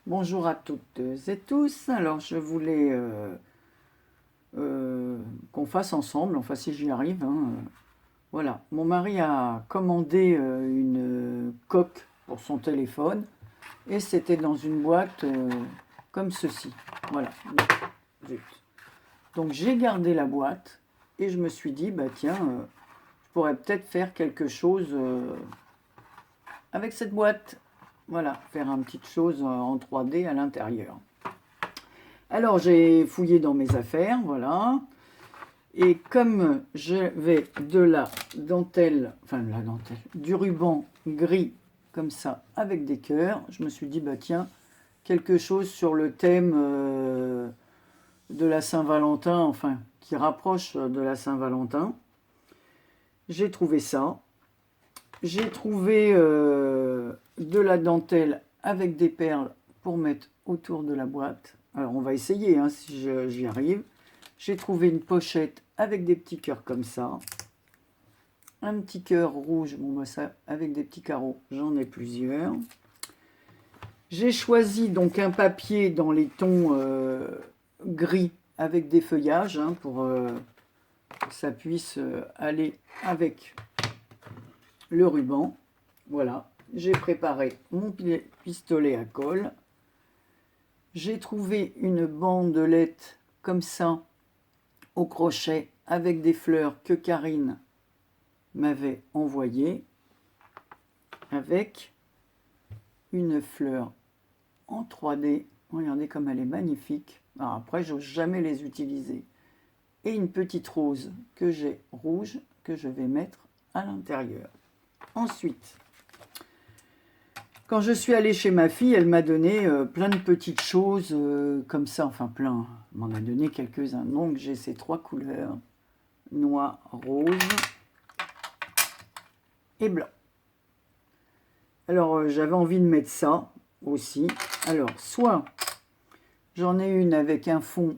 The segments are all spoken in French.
Bonjour à toutes et tous. Alors je voulais qu'on fasse ensemble, enfin si j'y arrive, hein, voilà. Mon mari a commandé une coque pour son téléphone et c'était dans une boîte comme ceci. Voilà. Zut. Donc j'ai gardé la boîte et je me suis dit, bah tiens, je pourrais peut-être faire quelque chose avec cette boîte. Voilà, faire une petite chose en 3D à l'intérieur. Alors j'ai fouillé dans mes affaires, voilà. Et comme j'avais de la dentelle, du ruban gris comme ça avec des cœurs, je me suis dit, bah tiens, quelque chose sur le thème de la Saint-Valentin, enfin, qui rapproche de la Saint-Valentin. J'ai trouvé ça. J'ai trouvé de la dentelle avec des perles pour mettre autour de la boîte. Alors on va essayer hein, si j'y arrive. J'ai trouvé une pochette avec des petits cœurs comme ça. Un petit cœur rouge, bon bah ça avec des petits carreaux, j'en ai plusieurs. J'ai choisi donc un papier dans les tons gris avec des feuillages hein, pour que ça puisse aller avec le ruban. Voilà, j'ai préparé mon pistolet à colle. J'ai trouvé une bandelette comme ça au crochet avec des fleurs que Karine m'avait envoyées, avec une fleur en 3D. Regardez comme elle est magnifique. Alors après, je n'ose jamais les utiliser. Et une petite rose que j'ai rouge que je vais mettre à l'intérieur. Ensuite, quand je suis allée chez ma fille, elle m'a donné plein de petites choses comme ça, enfin plein, elle m'en a donné quelques-uns. Donc j'ai ces 3 couleurs, noir, rose et blanc. Alors j'avais envie de mettre ça aussi. Alors soit j'en ai une avec un fond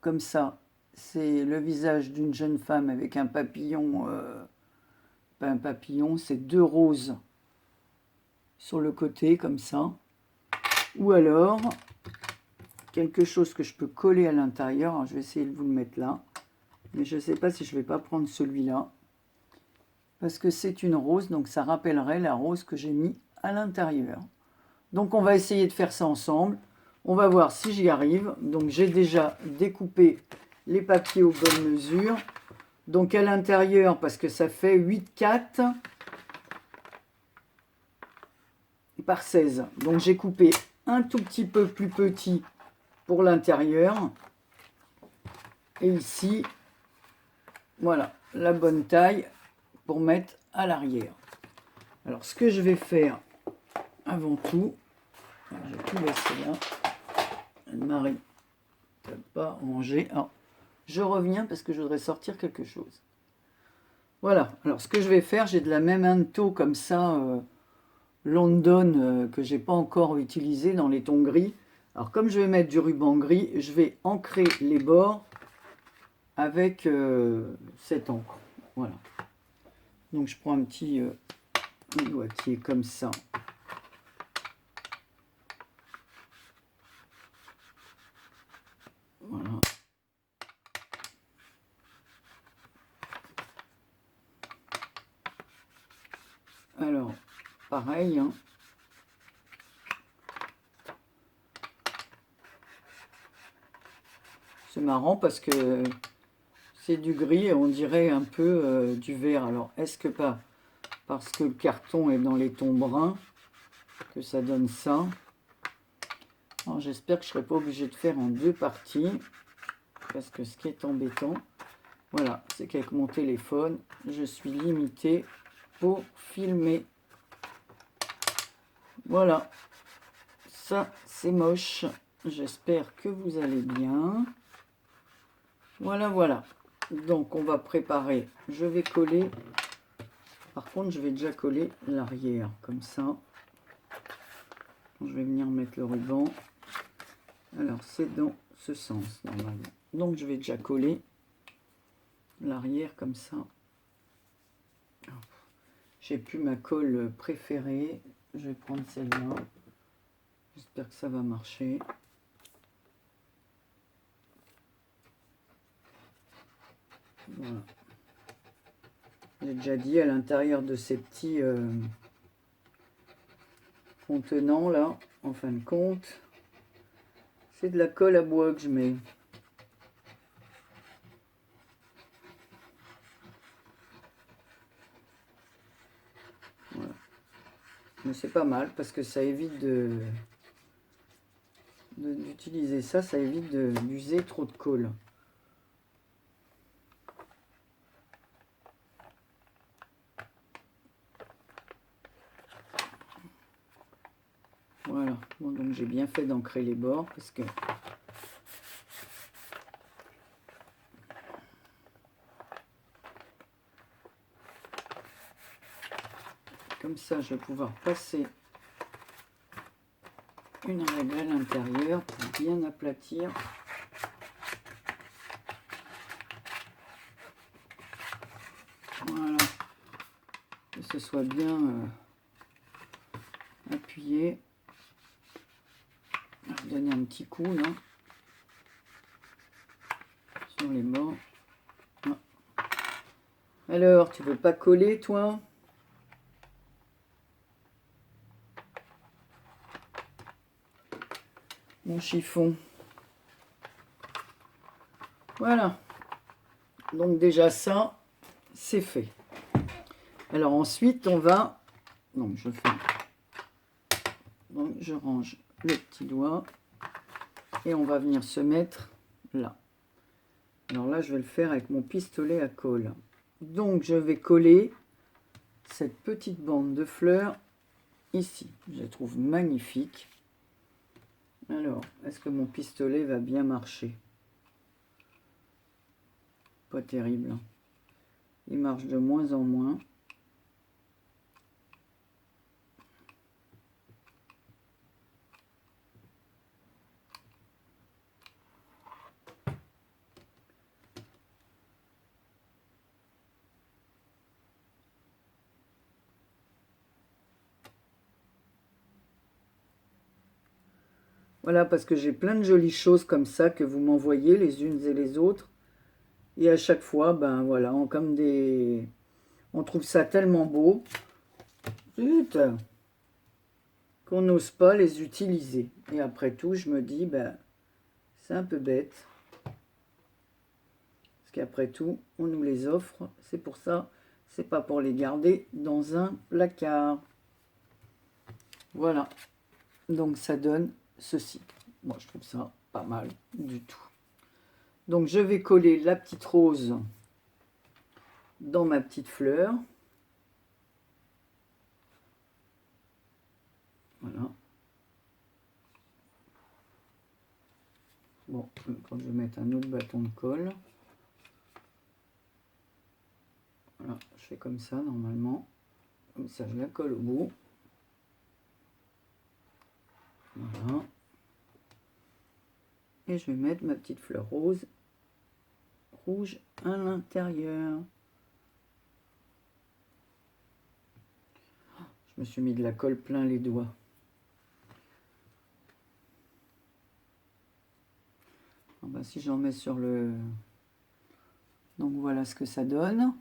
comme ça, c'est le visage d'une jeune femme avec un papillon, pas un papillon, c'est 2 roses sur le côté comme ça, ou alors quelque chose que je peux coller à l'intérieur. Je vais essayer de vous le mettre là, mais je ne sais pas si je ne vais pas prendre celui-là parce que c'est une rose, donc ça rappellerait la rose que j'ai mis à l'intérieur. Donc on va essayer de faire ça ensemble, on va voir si j'y arrive. Donc j'ai déjà découpé les papiers aux bonnes mesures, donc à l'intérieur, parce que ça fait 8,4 par 16. Donc j'ai coupé un tout petit peu plus petit pour l'intérieur. Et ici, voilà, la bonne taille pour mettre à l'arrière. Alors ce que je vais faire avant tout, je vais tout laisser là. Anne-Marie, tu n'as pas rangé. Alors, je reviens parce que je voudrais sortir quelque chose. Voilà, alors ce que je vais faire, j'ai de la memento comme ça, London, que j'ai pas encore utilisé dans les tons gris. Alors comme je vais mettre du ruban gris, je vais ancrer les bords avec cette encre. Voilà. Donc je prends un petit doigtier comme ça. Voilà. Alors, pareil, hein. C'est marrant parce que c'est du gris et on dirait un peu du vert. Alors, est-ce que pas parce que le carton est dans les tons bruns que ça donne ça? Alors, j'espère que je ne serai pas obligé de faire en 2 parties. Parce que ce qui est embêtant, voilà, c'est qu'avec mon téléphone, je suis limité pour filmer. Voilà, ça c'est moche. J'espère que vous allez bien. Voilà, voilà. Donc on va préparer. Je vais coller. Par contre, je vais déjà coller l'arrière comme ça. je vais venir mettre le ruban. Alors, c'est dans ce sens, normalement. Donc, je vais déjà coller l'arrière comme ça. J'ai plus ma colle préférée. Je vais prendre celle-là. J'espère que ça va marcher. Voilà. J'ai déjà dit, à l'intérieur de ces petits contenants là, en fin de compte, c'est de la colle à bois que je mets. Voilà. Mais c'est pas mal parce que ça évite d'utiliser ça, ça évite d'user trop de colle. Voilà, bon, donc j'ai bien fait d'ancrer les bords parce que comme ça je vais pouvoir passer une règle à l'intérieur pour bien aplatir. Voilà, que ce soit bien appuyé. Donner un petit coup là sur les bords. Ah. Alors, tu veux pas coller toi? Mon chiffon. Voilà. Donc déjà ça, c'est fait. Alors ensuite, on va... Donc je fais... Donc je range le petit doigt. Et on va venir se mettre là. Alors là, je vais le faire avec mon pistolet à colle. Donc je vais coller cette petite bande de fleurs ici. Je la trouve magnifique. Alors, est-ce que mon pistolet va bien marcher? Pas terrible. Hein. Il marche de moins en moins. Voilà, parce que j'ai plein de jolies choses comme ça que vous m'envoyez les unes et les autres. Et à chaque fois, ben voilà, comme des... On trouve ça tellement beau. Zut, qu'on n'ose pas les utiliser. Et après tout, je me dis, ben, c'est un peu bête. Parce qu'après tout, on nous les offre. C'est pour ça, c'est pas pour les garder dans un placard. Voilà. Donc ça donne ceci. Moi, je trouve ça pas mal du tout. Donc je vais coller la petite rose dans ma petite fleur. Voilà. Bon, quand je vais mettre un autre bâton de colle. Voilà, je fais comme ça normalement. Comme ça, je la colle au bout. Voilà. Et je vais mettre ma petite fleur rose, rouge à l'intérieur. Je me suis mis de la colle plein les doigts. Ah ben, si j'en mets sur le... Donc voilà ce que ça donne.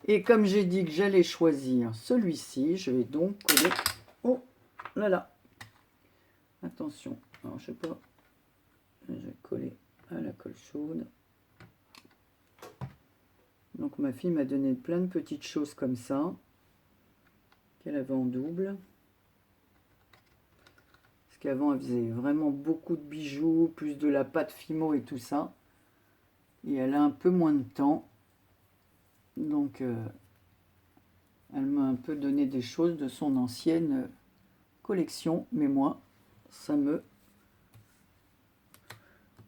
Et comme j'ai dit que j'allais choisir celui-ci, je vais donc coller... Oh là là. Attention. Alors je sais pas. Je vais coller à la colle chaude. Donc ma fille m'a donné plein de petites choses comme ça. Qu'elle avait en double. Parce qu'avant elle faisait vraiment beaucoup de bijoux, plus de la pâte Fimo et tout ça. Et elle a un peu moins de temps. Donc elle m'a un peu donné des choses de son ancienne collection. Mais moi, ça me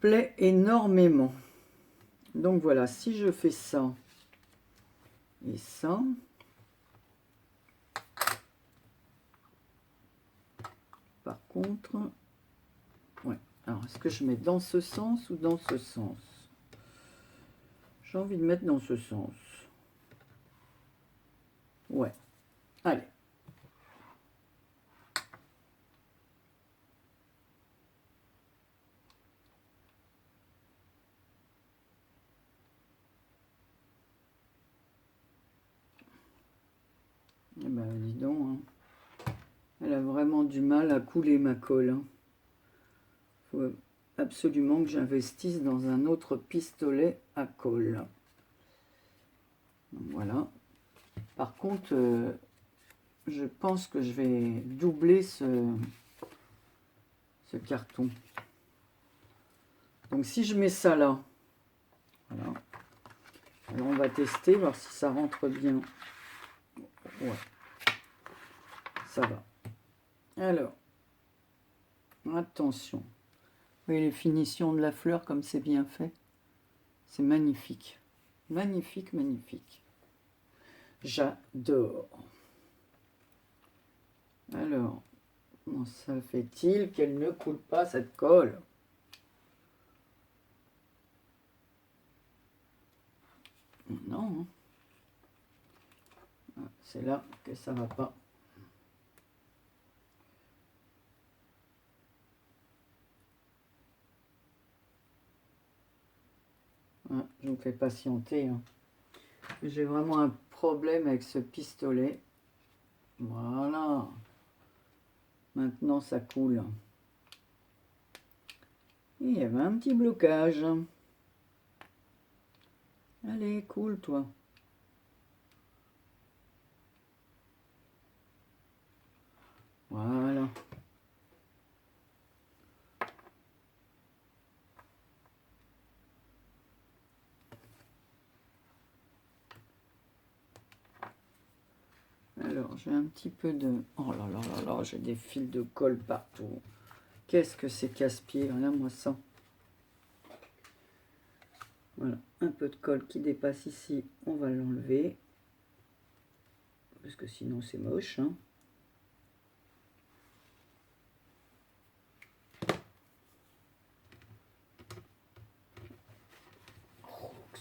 plaît énormément. Donc voilà, si je fais ça et ça, par contre, ouais. Alors, est-ce que je mets dans ce sens ou dans ce sens? J'ai envie de mettre dans ce sens. Ouais. Allez. Eh ben, dis donc, hein. Elle a vraiment du mal à couler ma colle. Hein. Faut absolument que j'investisse dans un autre pistolet à colle. Voilà. Par contre, je pense que je vais doubler ce carton. Donc si je mets ça là, voilà. Alors on va tester, voir si ça rentre bien. Ouais, ça va. Alors, attention. Vous voyez les finitions de la fleur comme c'est bien fait. C'est magnifique. Magnifique, magnifique. J'adore. Alors, comment ça fait-il qu'elle ne coule pas cette colle? Non. Hein. C'est là que ça va pas. Ah, je vous fais patienter. Hein. J'ai vraiment un problème avec ce pistolet. Voilà. Maintenant, ça coule. Et il y avait un petit blocage. Allez, coule, toi. Voilà. Alors, j'ai un petit peu de... Oh là là là là, j'ai des fils de colle partout. Qu'est-ce que c'est casse-pied? Regarde-moi ça. Voilà, un peu de colle qui dépasse ici, on va l'enlever. Parce que sinon, c'est moche. Hein.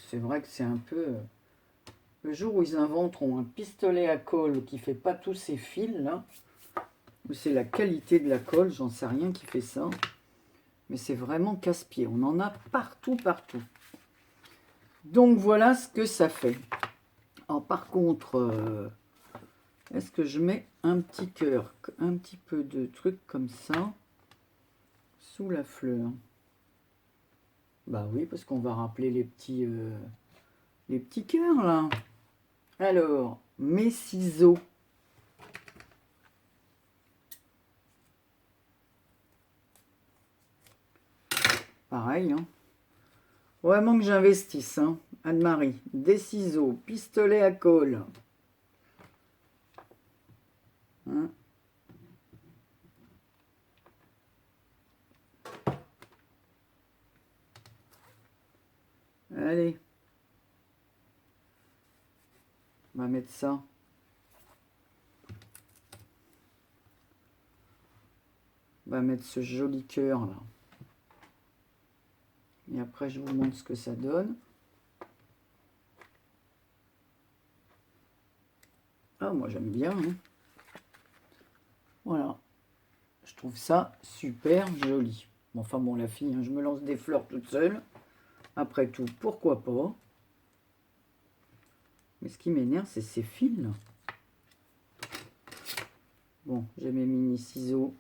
C'est vrai que c'est un peu... Le jour où ils inventeront un pistolet à colle qui fait pas tous ces fils, là, ou c'est la qualité de la colle, j'en sais rien qui fait ça. Mais c'est vraiment casse-pied. On en a partout, partout. Donc voilà ce que ça fait. Alors par contre, est-ce que je mets un petit cœur, un petit peu de truc comme ça, sous la fleur? Bah oui, parce qu'on va rappeler les petits cœurs là. Alors, mes ciseaux. Pareil, hein. Vraiment que j'investisse, hein. Anne-Marie, des ciseaux, pistolet à colle. Hein. Allez. On va mettre ça. On va mettre ce joli cœur là. Et après, je vous montre ce que ça donne. Ah, moi j'aime bien. Hein. Voilà. Je trouve ça super joli. Bon, enfin bon, la fille, hein, je me lance des fleurs toute seule. Après tout, pourquoi pas? Mais ce qui m'énerve, c'est ces fils là. Bon, j'ai mes mini ciseaux.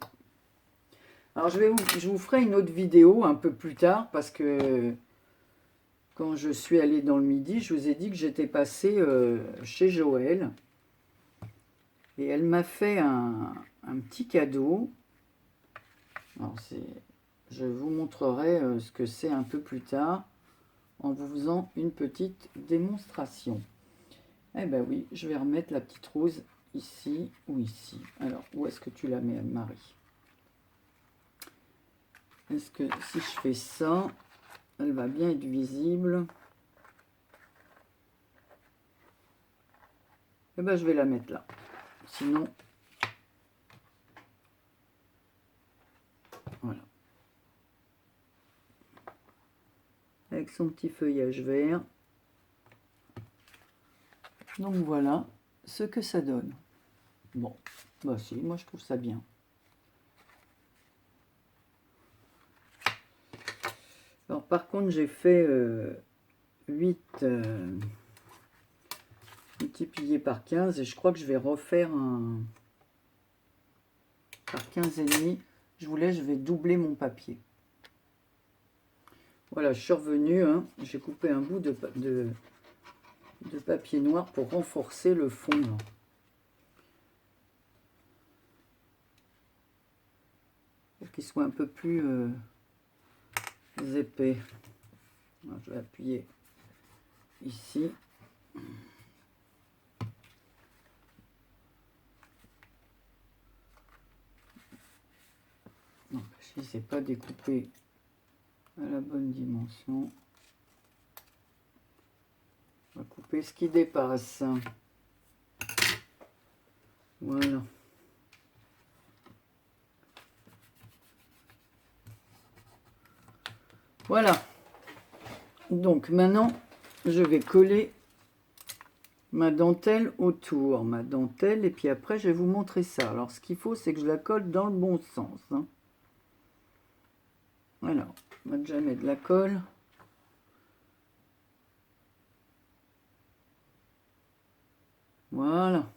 Alors, je vous ferai une autre vidéo un peu plus tard parce que quand je suis allée dans le Midi, je vous ai dit que j'étais passée chez Joël. Et elle m'a fait un petit cadeau. Alors, je vous montrerai ce que c'est un peu plus tard en vous faisant une petite démonstration. Eh ben oui, je vais remettre la petite rose ici ou ici. Alors, où est-ce que tu la mets, Anne-Marie? Est-ce que si je fais ça, elle va bien être visible? Eh ben, je vais la mettre là. Sinon, Voilà. Avec son petit feuillage vert. Donc voilà ce que ça donne. Bon, bah si, moi je trouve ça bien. Alors par contre j'ai fait 8 multiplié par 15 et je crois que je vais refaire un par 15 et demi. Je vais doubler mon papier. Voilà, je suis revenu, hein, j'ai coupé un bout de papier noir pour renforcer le fond. Là. Pour qu'il soit un peu plus épais. Alors, je vais appuyer ici. Non, je ne sais pas découper à la bonne dimension. On va couper ce qui dépasse. Voilà. Voilà. Donc maintenant, je vais coller ma dentelle autour. Ma dentelle, et puis après, je vais vous montrer ça. Alors, ce qu'il faut, c'est que je la colle dans le bon sens. Hein. Voilà. On va déjà mettre de la colle. Voilà.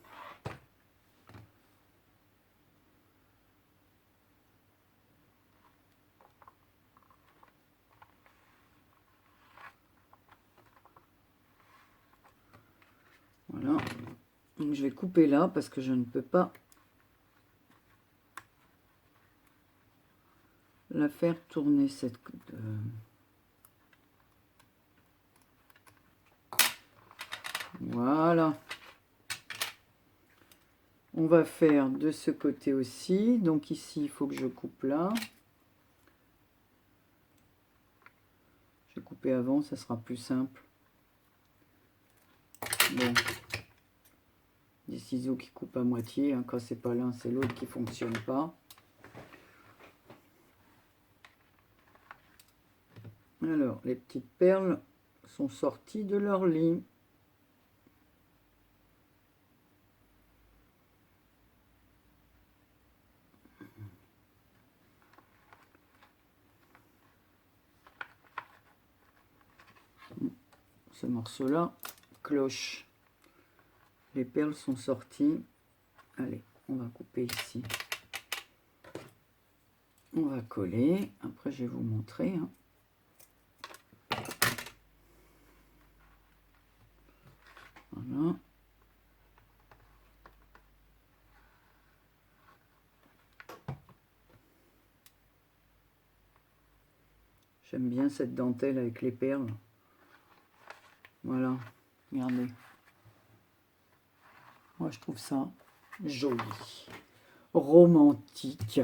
Voilà. Donc je vais couper là parce que je ne peux pas la faire tourner cette... Voilà. On va faire de ce côté aussi. Donc ici, il faut que je coupe là. Je vais couper avant, ça sera plus simple. Bon. Des ciseaux qui coupent à moitié. Hein. Quand c'est pas l'un, c'est l'autre qui fonctionne pas. Alors, les petites perles sont sorties de leur lit. Ce morceau-là cloche. Les perles sont sorties. Allez, on va couper ici. On va coller. Après, je vais vous montrer. Hein. Voilà. J'aime bien cette dentelle avec les perles. Voilà, regardez. Moi, je trouve ça joli, romantique.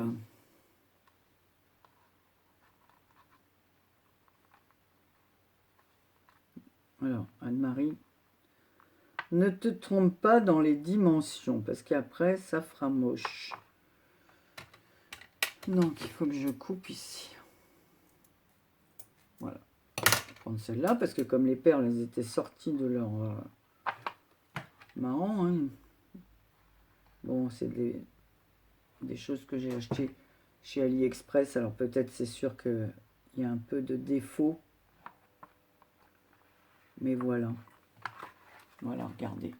Alors, Anne-Marie, ne te trompe pas dans les dimensions, parce qu'après, ça fera moche. Donc, il faut que je coupe ici. Voilà. Je vais prendre celle-là, parce que comme les perles, elles étaient sorties de leur... marrant, hein. Bon, c'est des choses que j'ai achetées chez AliExpress. Alors, peut-être, c'est sûr qu'il y a un peu de défaut. Mais voilà. Voilà, regardez.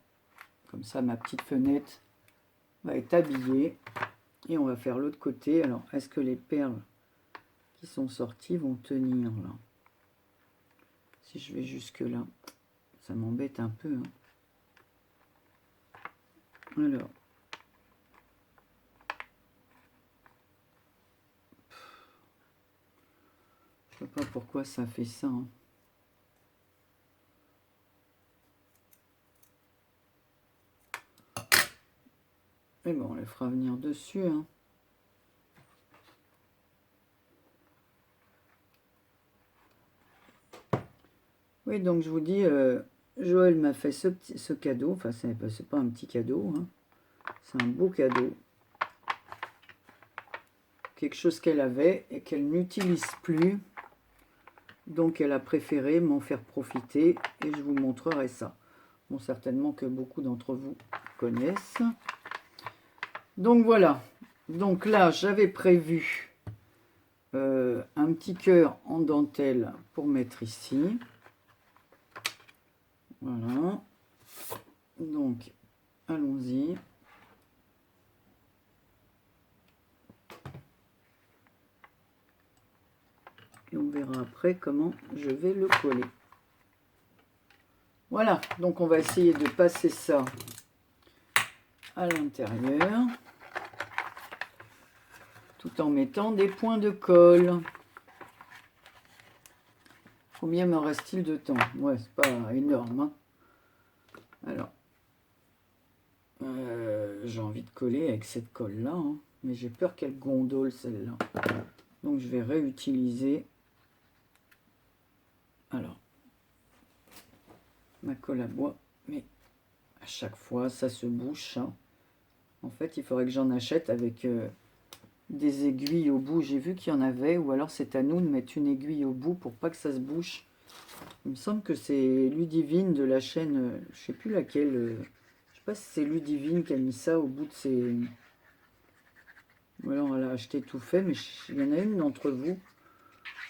Comme ça, ma petite fenêtre va être habillée. Et on va faire l'autre côté. Alors, est-ce que les perles qui sont sorties vont tenir là? Si je vais jusque là, ça m'embête un peu. Hein. Alors. Je sais pas pourquoi ça fait ça. Hein. Mais bon, on les fera venir dessus. Hein. Oui, donc je vous dis, Joël m'a fait ce cadeau. Enfin, c'est pas un petit cadeau. Hein. C'est un beau cadeau. quelque chose qu'elle avait et qu'elle n'utilise plus. Donc elle a préféré m'en faire profiter et je vous montrerai ça. Bon, certainement que beaucoup d'entre vous connaissent. Donc voilà. Donc là, j'avais prévu un petit cœur en dentelle pour mettre ici. Voilà. Donc, allons-y. Et on verra après comment je vais le coller. Voilà, donc on va essayer de passer ça à l'intérieur, tout en mettant des points de colle. Combien me reste-t-il de temps? Ouais, c'est pas énorme, hein. Alors, j'ai envie de coller avec cette colle-là, hein, mais j'ai peur qu'elle gondole celle-là. Donc je vais réutiliser. Alors, ma colle à bois, mais à chaque fois ça se bouche, hein. En fait, il faudrait que j'en achète avec des aiguilles au bout. J'ai vu qu'il y en avait, ou alors c'est à nous de mettre une aiguille au bout pour pas que ça se bouche. Il me semble que c'est Ludivine de la chaîne, je sais plus laquelle, je sais pas si c'est Ludivine qui a mis ça au bout de ses... Ou alors elle a acheté tout fait, mais il y en a une d'entre vous.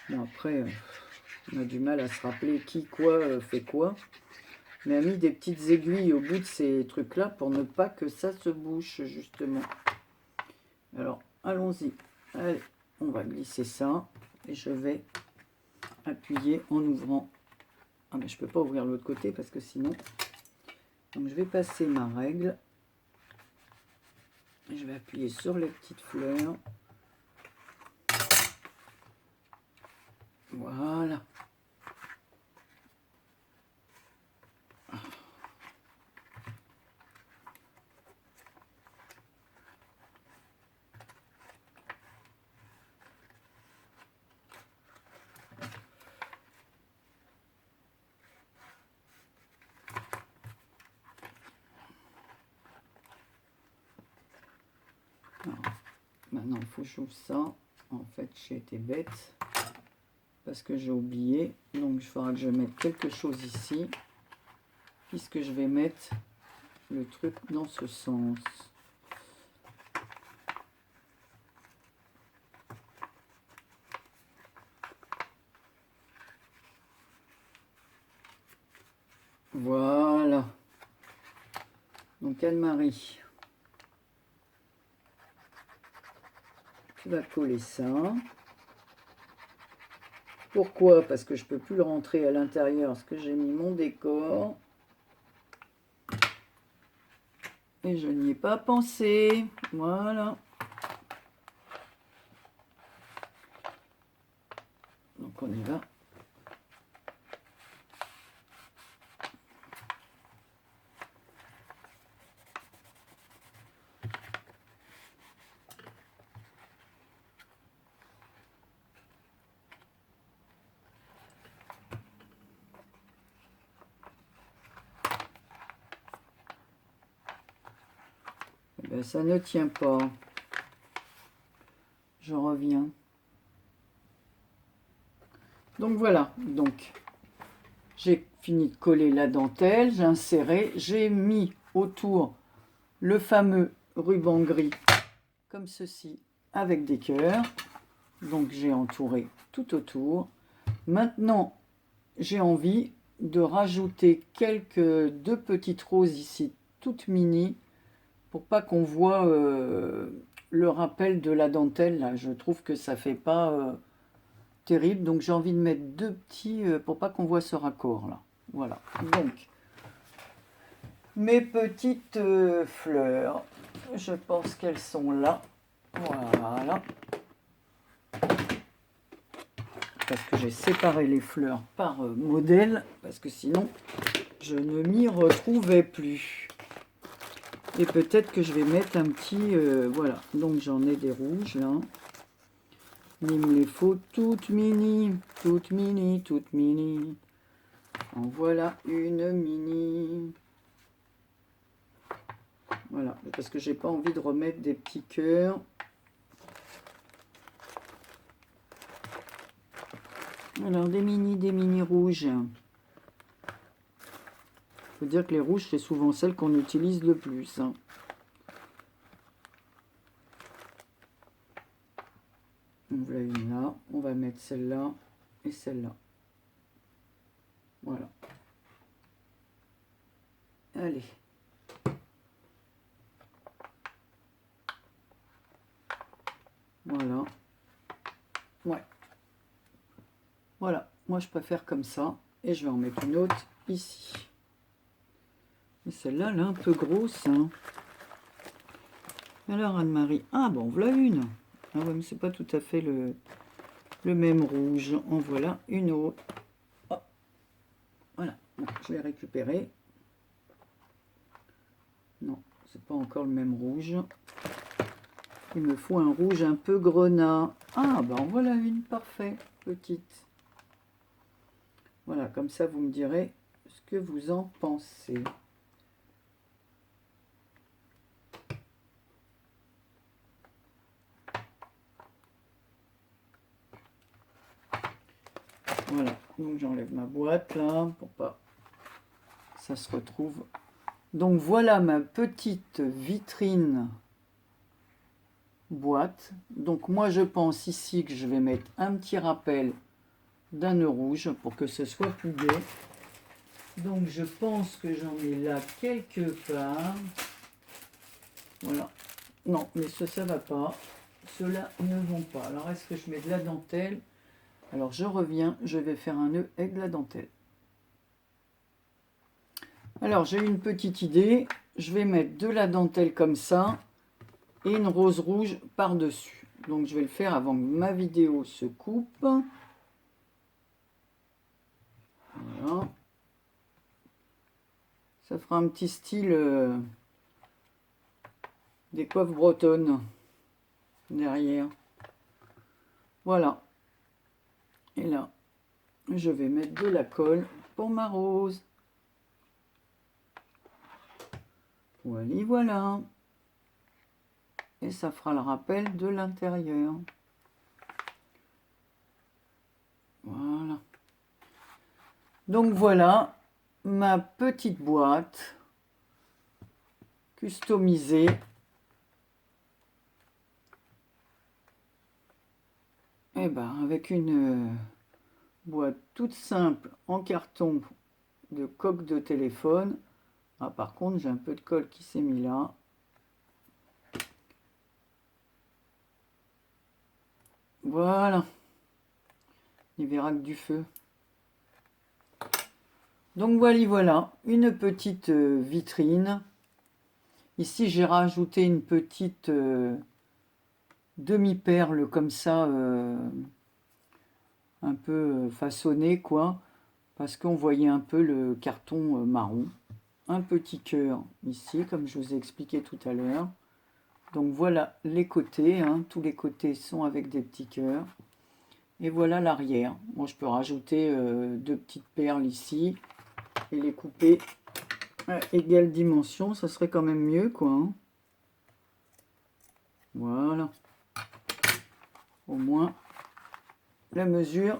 Bon après, on a du mal à se rappeler qui, quoi, fait quoi. Mais elle a mis des petites aiguilles au bout de ces trucs-là pour ne pas que ça se bouche, justement. Alors, allons-y. Allez, on va glisser ça. Et je vais appuyer en ouvrant. Ah, mais je ne peux pas ouvrir l'autre côté parce que sinon... Donc, je vais passer ma règle. Et je vais appuyer sur les petites fleurs. Voilà. Alors, maintenant, il faut que j'ouvre ça. En fait, j'ai été bête. Parce que j'ai oublié. Donc, il faudra que je mette quelque chose ici. Puisque je vais mettre le truc dans ce sens. Voilà. Donc Anne-Marie, tu vas coller ça. Pourquoi? Parce que je ne peux plus le rentrer à l'intérieur parce que j'ai mis mon décor. Et je n'y ai pas pensé. Voilà. Donc on y va. Eh bien, ça ne tient pas. Je reviens. Donc voilà. Donc j'ai fini de coller la dentelle. J'ai inséré. J'ai mis autour le fameux ruban gris comme ceci avec des cœurs. Donc j'ai entouré tout autour. Maintenant, j'ai envie de rajouter deux petites roses ici, toutes mini, pour pas qu'on voit le rappel de la dentelle. Là. Je trouve que ça fait pas terrible. Donc j'ai envie de mettre deux petits pour pas qu'on voit ce raccord là. Voilà. Donc mes petites fleurs, je pense qu'elles sont là. Voilà. Parce que j'ai séparé les fleurs par modèle, parce que sinon je ne m'y retrouvais plus. Et peut-être que je vais mettre un petit... voilà, donc j'en ai des rouges là. Il me les faut toutes mini, toutes mini, toutes mini. En voilà une mini. Voilà, parce que j'ai pas envie de remettre des petits cœurs. Alors, des mini rouges. Faut dire que les rouges, c'est souvent celles qu'on utilise le plus. Hein. On voilà une là. On va mettre celle-là et celle-là. Voilà. Allez. Voilà. Ouais. Voilà. Moi, je préfère comme ça. Et je vais en mettre une autre ici. Et celle-là, elle est un peu grosse. Hein. Alors, Anne-Marie. Ah, bon, voilà une. Ah ouais, mais c'est pas tout à fait le même rouge. En voilà une autre. Oh. Voilà. Bon, je vais récupérer. Non, c'est pas encore le même rouge. Il me faut un rouge un peu grenat. Ah, ben en voilà une, parfait, petite. Voilà, comme ça, vous me direz ce que vous en pensez. Voilà, donc j'enlève ma boîte là, pour pas que ça se retrouve. Donc voilà ma petite vitrine boîte. Donc moi je pense ici que je vais mettre un petit rappel d'un nœud rouge pour que ce soit plus gai. Donc je pense que j'en ai là quelque part. Voilà. Non, mais ça va pas. Ceux-là ne vont pas. Alors est-ce que je mets de la dentelle? Alors je reviens, je vais faire un nœud avec de la dentelle. Alors j'ai une petite idée. Je vais mettre de la dentelle comme ça et une rose rouge par-dessus. Donc je vais le faire avant que ma vidéo se coupe. Voilà. Ça fera un petit style des coiffes bretonnes derrière. Voilà. Et là, je vais mettre de la colle pour ma rose. Voilà, voilà. Et ça fera le rappel de l'intérieur. Voilà. Donc voilà ma petite boîte customisée. Et ben avec une boîte toute simple en carton de coque de téléphone. Ah, par contre, j'ai un peu de colle qui s'est mis là. Voilà. Il verra que du feu. Donc voilà, une petite vitrine. Ici, j'ai rajouté une petite demi-perle comme ça, un peu façonnée, quoi. Parce qu'on voyait un peu le carton marron. Un petit cœur ici, comme je vous ai expliqué tout à l'heure. Donc voilà les côtés, hein. Tous les côtés sont avec des petits cœurs. Et voilà l'arrière. Moi, je peux rajouter deux petites perles ici et les couper à égale dimension. Ça serait quand même mieux, quoi. Hein. Voilà. Au moins, la mesure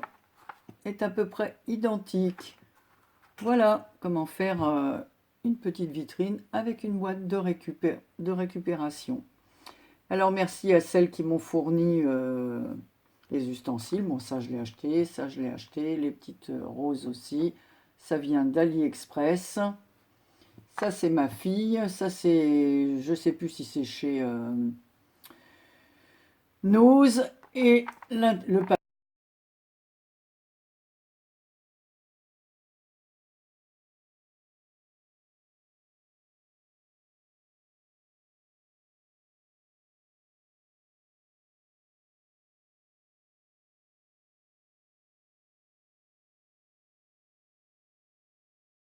est à peu près identique. Voilà comment faire une petite vitrine avec une boîte de récupération. Alors, merci à celles qui m'ont fourni les ustensiles. Bon, ça, je l'ai acheté. Ça, je l'ai acheté. Les petites roses aussi. Ça vient d'AliExpress. Ça, c'est ma fille. Ça, c'est... Je sais plus si c'est chez Nose. Et le papier.